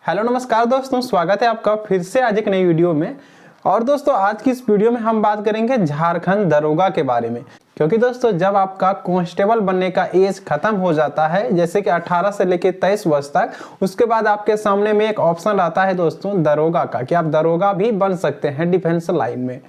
Hello नमस्कार दोस्तों, स्वागत है आपका फिर से आज एक नई वीडियो में। और दोस्तों आज की इस वीडियो में हम बात करेंगे झारखंड दरोगा के बारे में। क्योंकि दोस्तों जब आपका कांस्टेबल बनने का एज खत्म हो जाता है, जैसे कि 18 से लेकर 23 वर्ष तक, उसके बाद आपके सामने में एक ऑप्शन आता है दोस्तों दरोगा का, कि आप दरोगा भी बन सकते हैं डिफेंस लाइन में।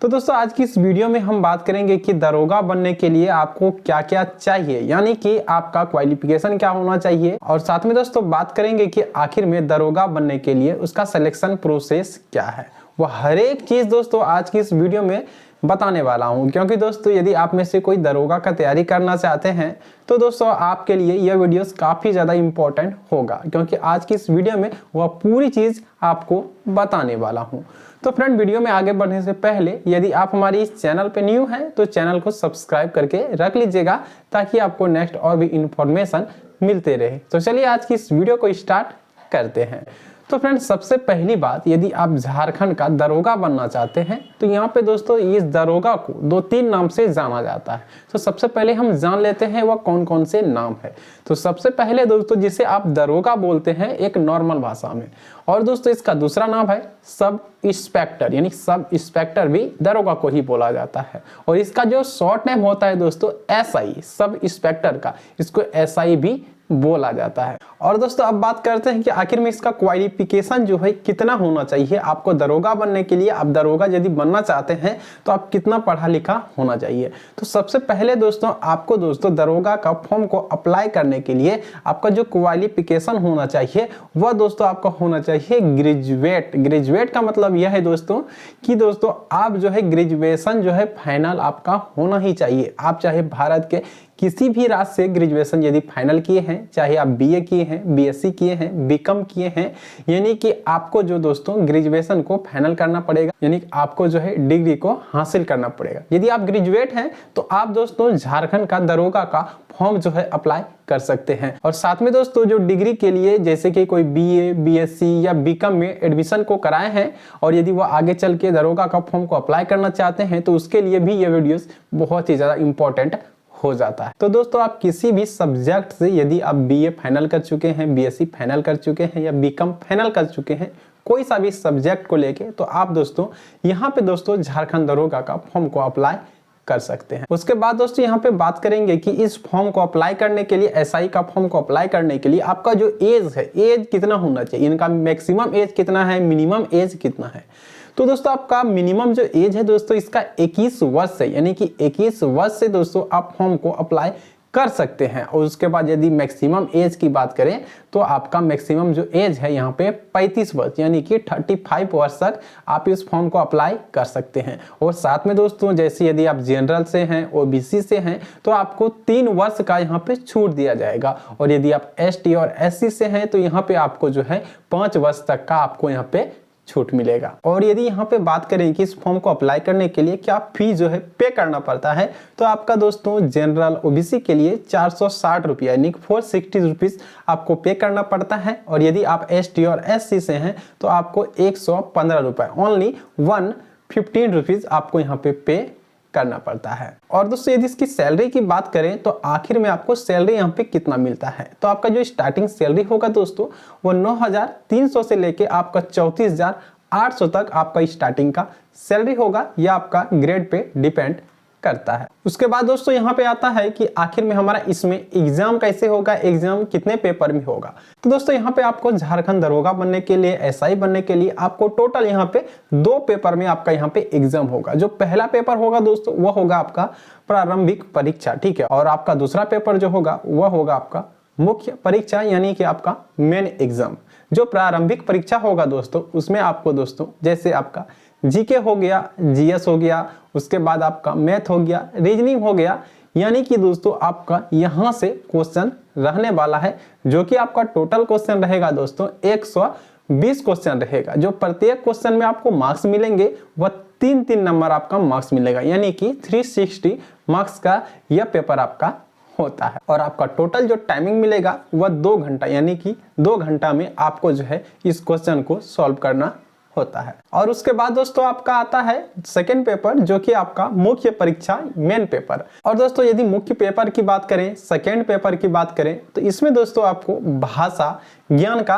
तो दोस्तों आज की इस वीडियो में हम बात करेंगे कि दरोगा बनने के लिए आपको क्या क्या चाहिए, यानी कि आपका क्वालिफिकेशन क्या होना चाहिए। और साथ में दोस्तों बात करेंगे कि आखिर में दरोगा बनने के लिए उसका सिलेक्शन प्रोसेस क्या है। वह हर एक चीज दोस्तों आज की इस वीडियो में बताने वाला हूं। क्योंकि दोस्तों यदि आप में से कोई दरोगा का तैयारी करना चाहते हैं तो दोस्तों आपके लिए यह वीडियोस काफी ज्यादा इंपॉर्टेंट होगा, क्योंकि आज की इस वीडियो में वह पूरी चीज आपको बताने वाला हूं। तो फ्रेंड, वीडियो में आगे बढ़ने से पहले यदि आप हमारी इस चैनल पे न्यू हैं तो चैनल को सब्सक्राइब करके रख लीजिएगा, ताकि आपको नेक्स्ट और भी इंफॉर्मेशन मिलते रहे। तो चलिए आज की इस वीडियो को स्टार्ट करते हैं। तो फ्रेंड्स, सबसे पहली बात, यदि आप झारखंड का दरोगा बनना चाहते हैं तो यहाँ पे दोस्तों इस दरोगा को 2-3 नाम से जाना जाता है। तो सबसे पहले हम जान लेते हैं वह कौन कौन से नाम है। तो सबसे पहले दोस्तों जिसे आप दरोगा बोलते हैं एक नॉर्मल भाषा में, और दोस्तों इसका दूसरा नाम है सब इंस्पेक्टर, यानी सब इंस्पेक्टर भी दरोगा को ही बोला जाता है। और इसका जो शॉर्ट नेम होता है दोस्तों SI, सब इंस्पेक्टर का, इसको SI भी बोला जाता है। और दोस्तों अब बात करते हैं कि आखिर में इसका क्वालिफिकेशन जो है कितना होना चाहिए आपको दरोगा बनने के लिए। आप दरोगा यदि बनना चाहते हैं तो आप कितना पढ़ा लिखा होना चाहिए। तो सबसे पहले दोस्तों आपको दोस्तों दरोगा का फॉर्म को अप्लाई करने के लिए आपका जो क्वालिफिकेशन होना चाहिए वह दोस्तों आपका होना चाहिए ग्रेजुएट। ग्रेजुएट का मतलब यह है दोस्तों कि दोस्तों आप जो है ग्रेजुएशन जो है फाइनल आपका होना ही चाहिए। आप चाहे भारत के किसी भी राज्य से ग्रेजुएशन यदि फाइनल किए हैं, चाहे आप BA किए हैं, BSc किए हैं, BCom किए हैं, यानी कि आपको जो दोस्तों ग्रेजुएशन को फाइनल करना पड़ेगा, यानी आपको जो है डिग्री को हासिल करना पड़ेगा। यदि आप ग्रेजुएट हैं तो आप दोस्तों झारखंड का दरोगा का फॉर्म जो है अप्लाई कर सकते हैं। और साथ में दोस्तों जो डिग्री के लिए जैसे कि कोई BA, BSc या BCom में एडमिशन को कराए हैं और यदि वो आगे चल के दरोगा का फॉर्म को अप्लाई करना चाहते हैं तो उसके लिए भी ये वीडियोस बहुत ही ज्यादा इंपॉर्टेंट हो जाता है। तो दोस्तों आप किसी भी सब्जेक्ट से यदि आप BA फाइनल कर चुके हैं, BSc फाइनल कर चुके हैं या BCom फाइनल कर चुके हैं, कोई सा भी सब्जेक्ट को लेके, तो आप दोस्तों यहाँ पे दोस्तों झारखंड दरोगा का फॉर्म को अप्लाई कर सकते हैं। उसके बाद दोस्तों यहाँ पे बात करेंगे कि इस फॉर्म को अप्लाई करने के लिए, SI का फॉर्म को अप्लाई करने के लिए आपका जो एज है, एज कितना होना चाहिए, इनका मैक्सिमम एज कितना है, मिनिमम एज कितना है। तो दोस्तों आपका मिनिमम जो एज है दोस्तों इसका 21 वर्ष है, यानी कि 21 वर्ष से दोस्तों आप फॉर्म को अप्लाई कर सकते हैं। और उसके बाद यदि मैक्सिमम एज की बात करें तो आपका मैक्सिमम जो एज है यहाँ पे 35 वर्ष, यानी कि 35 वर्ष तक आप इस फॉर्म को अप्लाई कर सकते हैं। और साथ में दोस्तों जैसे यदि आप जनरल से हैं, OBC से हैं, तो आपको 3 वर्ष का यहाँ पे छूट दिया जाएगा। और यदि आप ST और SC से हैं तो यहाँ पे आपको जो है 5 वर्ष तक का आपको यहाँ पे छूट मिलेगा। और यदि यहाँ पे बात करें कि इस फॉर्म को अप्लाई करने के लिए क्या फी जो है पे करना पड़ता है, तो आपका दोस्तों जनरल OBC के लिए 460 रुपया, यानी 460 रुपीज आपको पे करना पड़ता है। और यदि आप ST और SC से हैं तो आपको 115 रुपये, ओनली 115 रुपीज आपको यहाँ पे करना पड़ता है। और दोस्तों यदि इसकी सैलरी की बात करें तो आखिर में आपको सैलरी यहाँ पे कितना मिलता है, तो आपका जो स्टार्टिंग सैलरी होगा दोस्तों वो 9,300 से लेके आपका 34,800 तक आपका स्टार्टिंग का सैलरी होगा। यह आपका ग्रेड पे डिपेंड करता है। उसके बाद दोस्तों यहाँ पे आता है कि आखिर में हमारा इसमें एग्जाम कैसे होगा, एग्जाम कितने पेपर में होगा। तो दोस्तों यहाँ पे आपको झारखंड दरोगा बनने के लिए, SI बनने के लिए आपको टोटल यहाँ पे 2 पेपर में आपका यहाँ पे एग्जाम होगा। जो पहला पेपर होगा दोस्तों वह होगा आपका प्रारंभिक परीक्षा, ठीक है। और आपका दूसरा पेपर जो होगा वह होगा आपका मुख्य परीक्षा, यानी कि आपका मेन एग्जाम। जो प्रारंभिक परीक्षा होगा दोस्तों उसमें आपको दोस्तों जैसे आपका GK हो गया, GS हो गया, उसके बाद आपका मैथ हो गया, रीजनिंग हो गया, यानी कि दोस्तों आपका यहाँ से क्वेश्चन रहने वाला है, जो कि आपका टोटल क्वेश्चन रहेगा दोस्तों 120 क्वेश्चन रहेगा। जो प्रत्येक क्वेश्चन में आपको मार्क्स मिलेंगे वह 3-3 नंबर आपका मार्क्स मिलेगा, यानी कि 360 मार्क्स का यह पेपर आपका होता है। और आपका टोटल जो टाइमिंग मिलेगा वह 2 घंटा, यानी कि 2 घंटा में आपको जो है इस क्वेश्चन को सॉल्व करना होता है। और उसके बाद दोस्तों आपका आता है सेकेंड पेपर, जो कि आपका मुख्य परीक्षा मेन पेपर। और दोस्तों यदि मुख्य पेपर की बात करें, सेकेंड पेपर की बात करें, तो इसमें दोस्तों आपको भाषा ज्ञान का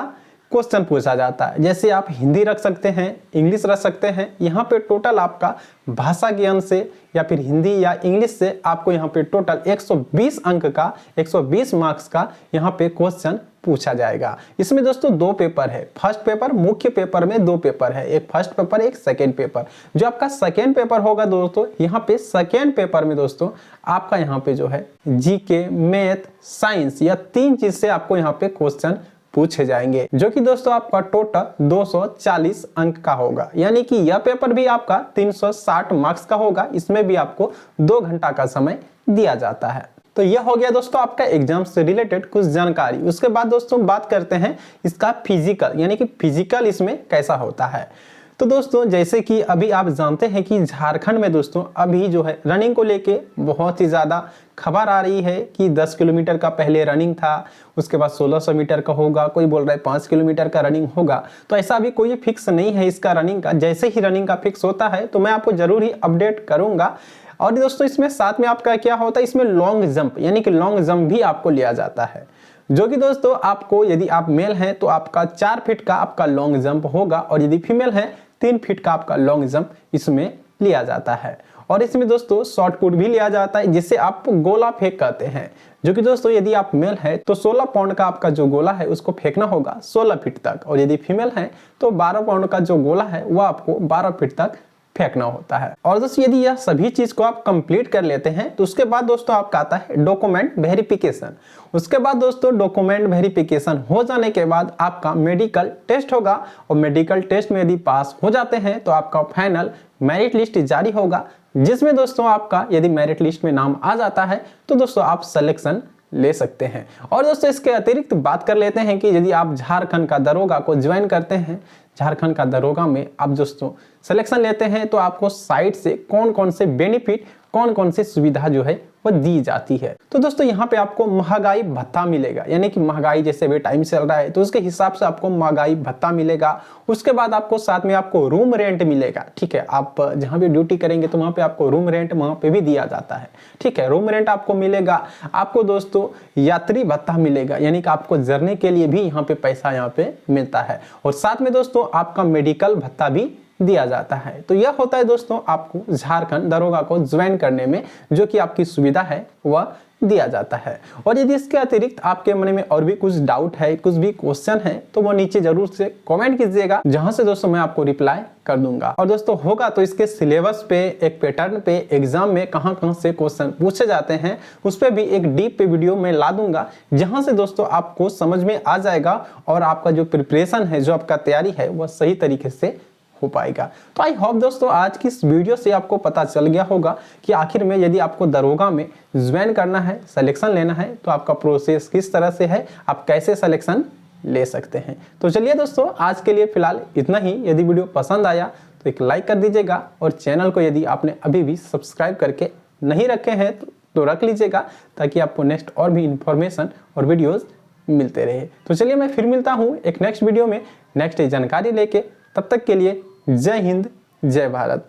क्वेश्चन पूछा जाता है। जैसे आप हिंदी रख सकते हैं, इंग्लिश रख सकते हैं। यहाँ पे टोटल आपका भाषा ज्ञान से या फिर हिंदी या इंग्लिश से आपको यहाँ पे टोटल 120 अंक का 120 मार्क्स का यहाँ पे क्वेश्चन पूछा जाएगा। इसमें दोस्तों 2 पेपर है। फर्स्ट पेपर, मुख्य पेपर में 2 पेपर है, एक फर्स्ट पेपर एक सेकेंड पेपर। जो आपका सेकेंड पेपर होगा दोस्तों, यहाँ पे सेकेंड पेपर में दोस्तों आपका यहाँ पे जो है जीके, मैथ, साइंस या 3 चीज से आपको यहाँ पे क्वेश्चन पूछे जाएंगे, जो कि दोस्तों आपका टोटल 240 अंक का होगा। यानी कि यह पेपर भी आपका 360 मार्क्स का होगा। इसमें भी आपको 2 घंटा का समय दिया जाता है। तो यह हो गया दोस्तों आपका एग्जाम से रिलेटेड कुछ जानकारी। उसके बाद दोस्तों बात करते हैं इसका फिजिकल, यानी कि फिजिकल इसमें कैसा होता है। तो दोस्तों जैसे कि अभी आप जानते हैं कि झारखंड में दोस्तों अभी जो है रनिंग को लेके बहुत ही ज़्यादा खबर आ रही है कि 10 किलोमीटर का पहले रनिंग था, उसके बाद 1600 मीटर का होगा, कोई बोल रहा है 5 किलोमीटर का रनिंग होगा। तो ऐसा अभी कोई फिक्स नहीं है इसका रनिंग का। जैसे ही रनिंग का फिक्स होता है तो मैं आपको जरूर ही अपडेट करूंगा। और दोस्तों इसमें साथ में आपका क्या होता है, इसमें लॉन्ग जंप यानी कि लॉन्ग जंप भी आपको लिया जाता है, जो कि दोस्तों आपको यदि आप मेल हैं तो आपका 4 फीट का आपका लॉन्ग जंप होगा, और यदि फीमेल है 3 फीट का आपका लॉन्ग जंप इसमें लिया जाता है। और इसमें दोस्तों शॉर्ट पुट भी लिया जाता है, जिसे आप गोला फेंक कहते हैं, जो कि दोस्तों यदि आप मेल है तो 16 पाउंड का आपका जो गोला है उसको फेंकना होगा 16 फीट तक, और यदि फीमेल है तो 12 पाउंड का जो गोला है वह आपको 12 फीट तक फेंकना होता है। और दोस्तों यदि यह सभी चीज को आप कंप्लीट कर लेते हैं तो उसके बाद दोस्तों आपका आता है डॉक्यूमेंट वेरिफिकेशन। उसके बाद दोस्तों डॉक्यूमेंट वेरिफिकेशन हो जाने के बाद आपका मेडिकल टेस्ट होगा, और मेडिकल टेस्ट में यदि पास हो जाते हैं तो आपका फाइनल मेरिट लिस्ट जारी होगा, जिसमें दोस्तों आपका यदि मेरिट लिस्ट में नाम आ जाता है तो दोस्तों आप सिलेक्शन ले सकते हैं। और दोस्तों इसके अतिरिक्त बात कर लेते हैं कि यदि आप झारखंड का दरोगा को ज्वाइन करते हैं, झारखंड का दरोगा में आप दोस्तों सिलेक्शन लेते हैं तो आपको साइट से कौन कौन से बेनिफिट, कौन कौन से सुविधा जो है वो दी जाती है। तो दोस्तों यहाँ पे आपको महंगाई भत्ता मिलेगा, यानी कि महंगाई जैसे भी टाइम चल रहा है तो उसके हिसाब से आपको महंगाई भत्ता मिलेगा। उसके बाद आपको साथ में आपको रूम रेंट मिलेगा, ठीक है। आप जहाँ भी ड्यूटी करेंगे तो वहाँ पे आपको रूम रेंट वहाँ पे भी दिया जाता है, ठीक है। रूम रेंट आपको मिलेगा। आपको दोस्तों यात्री भत्ता मिलेगा, यानी कि आपको जर्नी के लिए भी यहाँ पे पैसा यहाँ पे मिलता है। और साथ में दोस्तों आपका मेडिकल भत्ता भी दिया जाता है। तो यह होता है दोस्तों आपको झारखंड दरोगा को ज्वाइन करने में जो कि आपकी सुविधा है वह दिया जाता है। और यदि इसके अतिरिक्त आपके मन में और भी कुछ डाउट है, कुछ भी क्वेश्चन है तो वो नीचे जरूर से कमेंट कीजिएगा, जहां से दोस्तों मैं आपको रिप्लाई कर दूंगा। और दोस्तों होगा तो इसके सिलेबस पे, एक पैटर्न पे, एग्जाम में कहां से क्वेश्चन पूछे जाते हैं उस पर भी एक डीप पे वीडियो में ला दूंगा, जहां से दोस्तों आपको समझ में आ जाएगा और आपका जो प्रिपरेशन है, जो आपका तैयारी है वह सही तरीके से हो पाएगा। तो आई होप दोस्तों आज की इस वीडियो से आपको पता चल गया होगा कि आखिर में यदि आपको दरोगा में ज्वाइन करना है, सिलेक्शन लेना है तो आपका प्रोसेस किस तरह से है, आप कैसे सिलेक्शन ले सकते हैं। तो चलिए दोस्तों आज के लिए फिलहाल इतना ही। यदि वीडियो पसंद आया तो एक लाइक कर दीजिएगा, और चैनल को यदि आपने अभी भी सब्सक्राइब करके नहीं रखे हैं तो रख लीजिएगा, ताकि आपको नेक्स्ट और भी इंफॉर्मेशन और वीडियोज मिलते रहे। तो चलिए मैं फिर मिलता हूँ एक नेक्स्ट वीडियो में नेक्स्ट जानकारी लेके। तब तक के लिए जय हिंद, जय भारत।